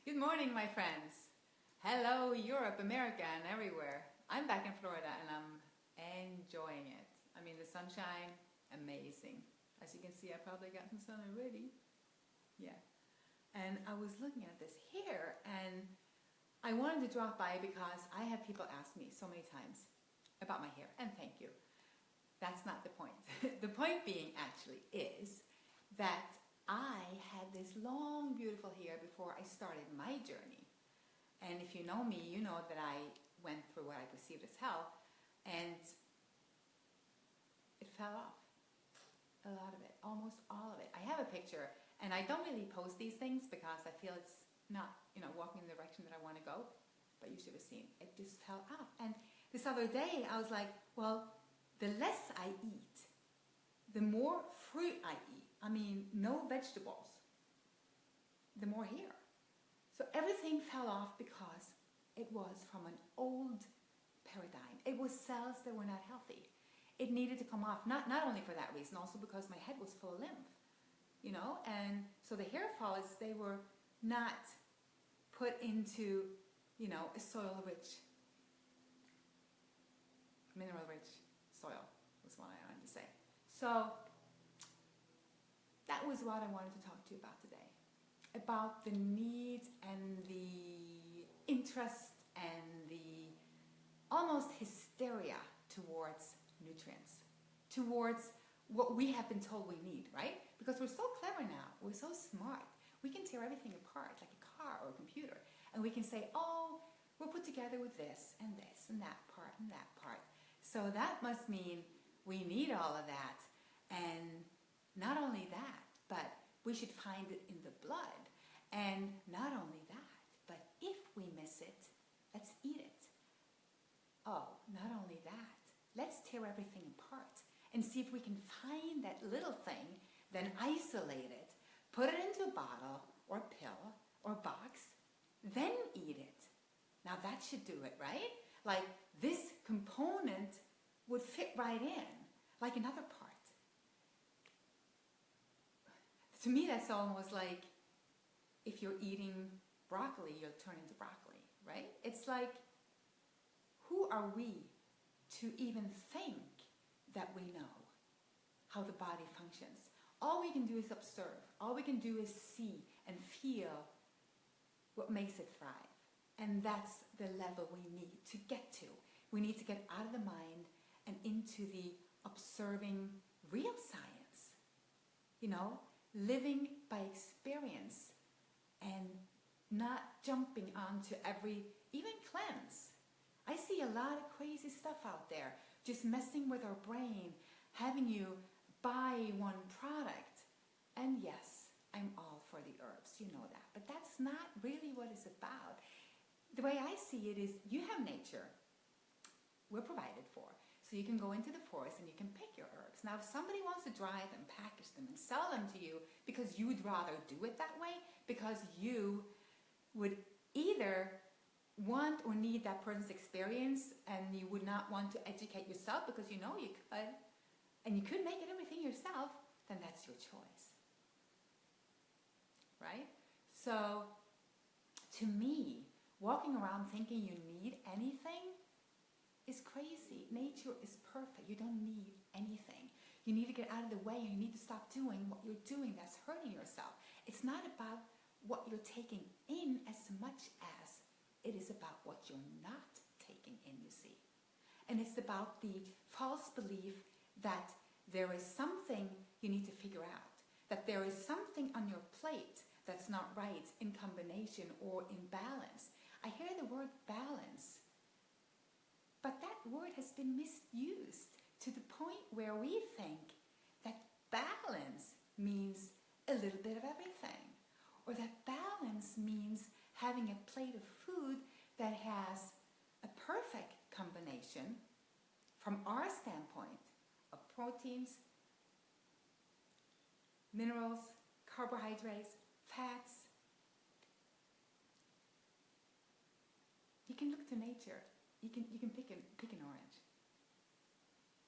Good morning, my friends. Hello, Europe, America, and everywhere. I'm back in Florida and I'm enjoying it. I mean, the sunshine, amazing. As you can see, I probably got some sun already. Yeah. And I was looking at this hair and I wanted to drop by because I have people ask me so many times about my hair, and thank you. That's not the point. The point being actually is that I had this long, beautiful hair before I started my journey. And if you know me, you know that I went through what I perceived as hell, and it fell off. A lot of it, almost all of it. I have a picture, and I don't really post these things because I feel it's not, walking in the direction that I want to go. But you should have seen, it just fell off. And this other day, I was like, well, the less I eat, the more fruit I eat. I mean, no vegetables, the more hair. So everything fell off because it was from an old paradigm. It was cells that were not healthy. It needed to come off, not only for that reason, also because my head was full of lymph, and so the hair follicles, they were not put into, a soil-rich, mineral-rich soil, was what I wanted to say. So that was what I wanted to talk to you about today, about the needs and the interest and the almost hysteria towards nutrients, towards what we have been told we need, right? Because we're so clever now, we're so smart, we can tear everything apart like a car or a computer, and we can say, oh, we're put together with this and that part and that part. So that must mean we need all of that, and not only that, but we should find it in the blood. And not only that, but if we miss it, let's eat it. Oh, not only that, let's tear everything apart and see if we can find that little thing, then isolate it, put it into a bottle or pill or box, then eat it. Now that should do it, right? Like this component would fit right in, like another part. To me, that's almost like if you're eating broccoli, you'll turn into broccoli, right? It's like, who are we to even think that we know how the body functions? All we can do is observe. All we can do is see and feel what makes it thrive. And that's the level we need to get to. We need to get out of the mind and into the observing real science. Living by experience and not jumping onto every, even cleanse. I see a lot of crazy stuff out there, just messing with our brain, having you buy one product. And yes, I'm all for the herbs, you know that. But that's not really what it's about. The way I see it is, you have nature. We're provided for. So you can go into the forest and you can pick your herbs. Now, if somebody wants to dry them, package them, and sell them to you because you would rather do it that way, because you would either want or need that person's experience and you would not want to educate yourself because you know you could, and you could make it everything yourself, then that's your choice. Right? So, to me, walking around thinking you need anything is crazy. Nature is perfect. You don't need anything. You need to get out of the way and you need to stop doing what you're doing that's hurting yourself. It's not about what you're taking in as much as it is about what you're not taking in, you see. And it's about the false belief that there is something you need to figure out, that there is something on your plate that's not right in combination or in balance. I hear the word balance, but that word has been misused to the point where we think that balance means a little bit of everything, or that balance means having a plate of food that has a perfect combination from our standpoint of proteins, minerals, carbohydrates, fats. You can look to nature. You can pick an orange.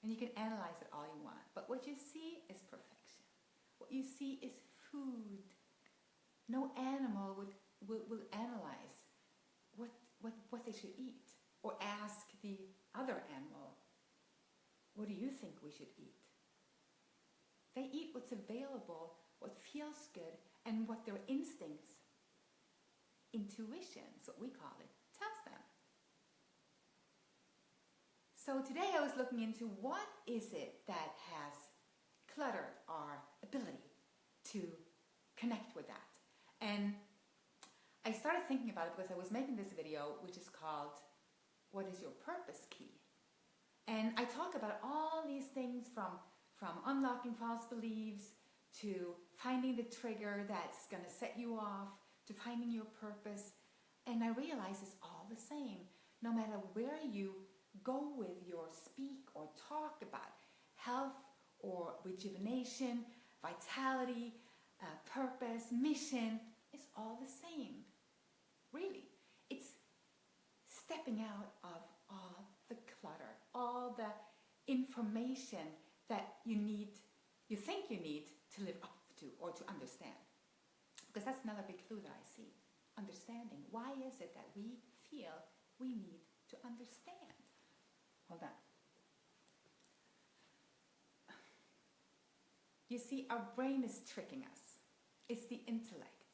And you can analyze it all you want. But what you see is perfection. What you see is food. No animal would will analyze what they should eat, or ask the other animal, what do you think we should eat? They eat what's available, what feels good, and what their instincts, intuition, is what we call it, tells them. So today I was looking into what is it that has cluttered our ability to connect with that. And I started thinking about it because I was making this video, which is called, What is Your Purpose Key? And I talk about all these things from unlocking false beliefs, to finding the trigger that's going to set you off, to finding your purpose. And I realize it's all the same. No matter where you go with your speak or talk about health or rejuvenation, vitality, purpose, mission, it's all the same. Really. It's stepping out of all the clutter, all the information that you think you need to live up to or to understand. Because that's another big clue that I see. Understanding. Why is it that we feel we need to understand? Hold on. You see, our brain is tricking us. It's the intellect.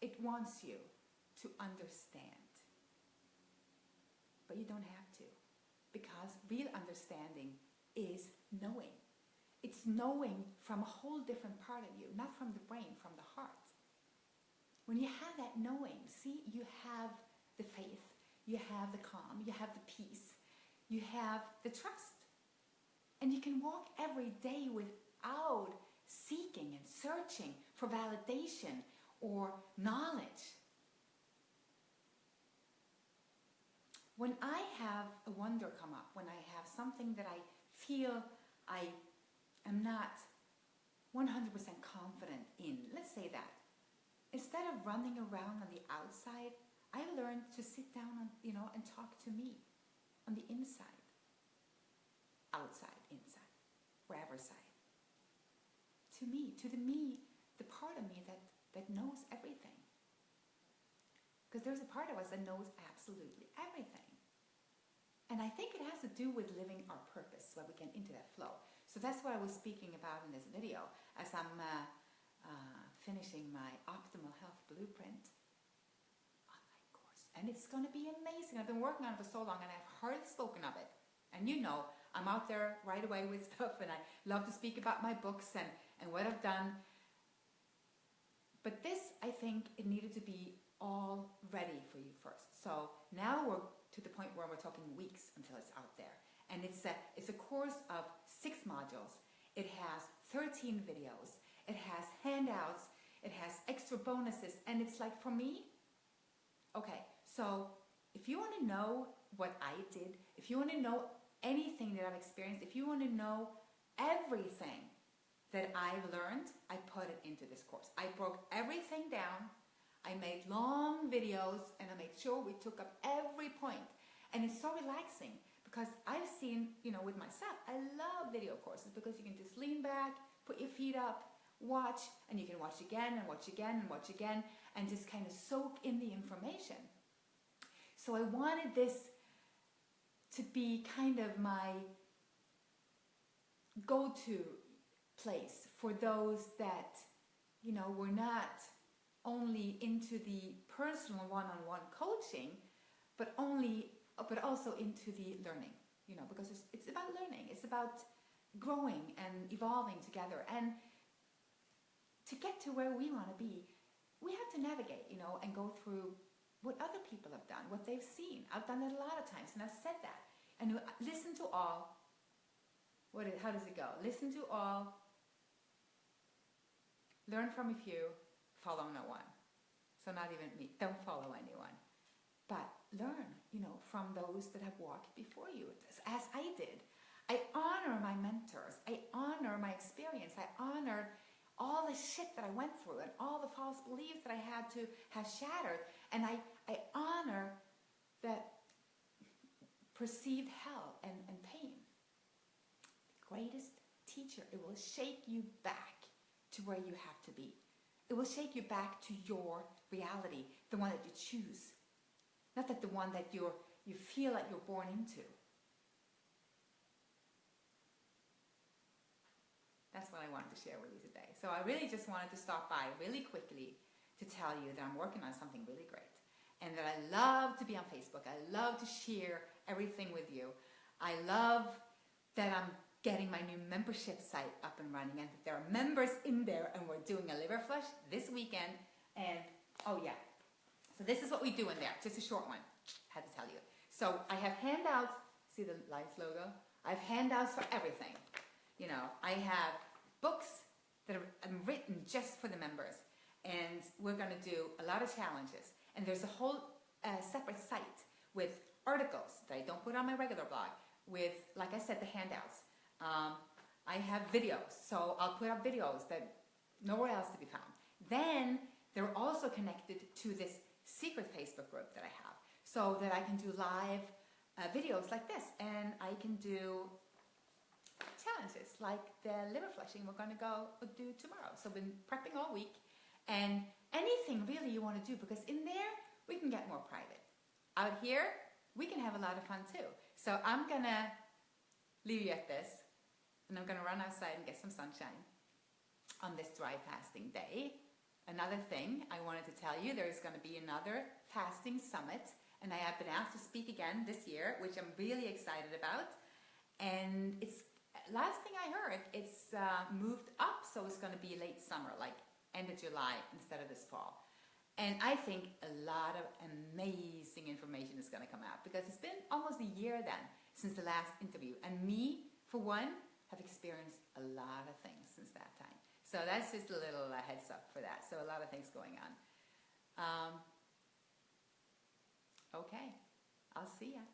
It wants you to understand. But you don't have to. Because real understanding is knowing. It's knowing from a whole different part of you, not from the brain, from the heart. When you have that knowing, see, you have the faith, you have the calm, you have the peace, you have the trust. And you can walk every day without seeking and searching for validation or knowledge. When I have a wonder come up, when I have something that I feel I am not 100% confident in, let's say that, instead of running around on the outside, I learned to sit down and talk to me on the inside, outside, inside, wherever side. To me, the part of me that knows everything. Because there's a part of us that knows absolutely everything. And I think it has to do with living our purpose, so that we get into that flow. So that's what I was speaking about in this video, as I'm finishing my Optimal Health Blueprint online course. And it's going to be amazing. I've been working on it for so long, and I've heard spoken of it. And you know, I'm out there right away with stuff, and I love to speak about my books and what I've done. But this, I think, it needed to be all ready for you first. So now we're to the point where we're talking weeks until it's out there. And it's a course of 6 modules. It has 13 videos. It has handouts. It has extra bonuses. And it's like, for me, okay, so if you want to know what I did, if you want to know anything that I've experienced, if you want to know everything that I've learned, I put it into this course. I broke everything down. I made long videos, and I made sure we took up every point. And it's so relaxing, because I've seen, with myself, I love video courses because you can just lean back, put your feet up, watch, and you can watch again and watch again and watch again, and just kind of soak in the information. So I wanted this to be kind of my go-to place for those that, were not only into the personal one-on-one coaching, but also into the learning, because it's about learning. It's about growing and evolving together. And to get to where we want to be, we have to navigate, and go through what other people have done, what they've seen. I've done it a lot of times, and I've said that. And listen to all. How does it go? Listen to all. Learn from a few. Follow no one. So not even me. Don't follow anyone. But learn, from those that have walked before you, as I did. I honor my mentors. I honor my experience. I honor all the shit that I went through and all the false beliefs that I had to have shattered. And I honor that perceived hell and pain. The greatest teacher, it will shake you back to where you have to be. It will shake you back to your reality, the one that you choose, not that the one that you feel like you're born into. That's what I wanted to share with you today. So I really just wanted to stop by really quickly to tell you that I'm working on something really great, and that I love to be on Facebook. I love to share everything with you. I love that I'm getting my new membership site up and running, and that there are members in there, and we're doing a liver flush this weekend. And oh yeah, so this is what we do in there. Just a short one, had to tell you. So I have handouts. See the Lights logo? I have handouts for everything. You know, I have books that are written just for the members, and we're going to do a lot of challenges. And there's a whole separate site with articles that I don't put on my regular blog, with, like I said, the handouts. I have videos, so I'll put up videos that nowhere else to be found. Then they're also connected to this secret Facebook group that I have, so that I can do live videos like this, and I can do challenges like the liver flushing we're going to go do tomorrow. So I've been prepping all week, and anything really you want to do, because in there we can get more private. Out here we can have a lot of fun too. So I'm going to leave you at this, and I'm going to run outside and get some sunshine on this dry fasting day. Another thing I wanted to tell you, there's going to be another fasting summit, and I have been asked to speak again this year, which I'm really excited about. And it's, last thing I heard, it's moved up, so it's going to be late summer, like end of July instead of this fall. And I think a lot of amazing information is going to come out, because it's been almost a year then since the last interview, and me, for one, have experienced a lot of things since that time. So that's just a little heads up for that. So a lot of things going on. Okay, I'll see ya.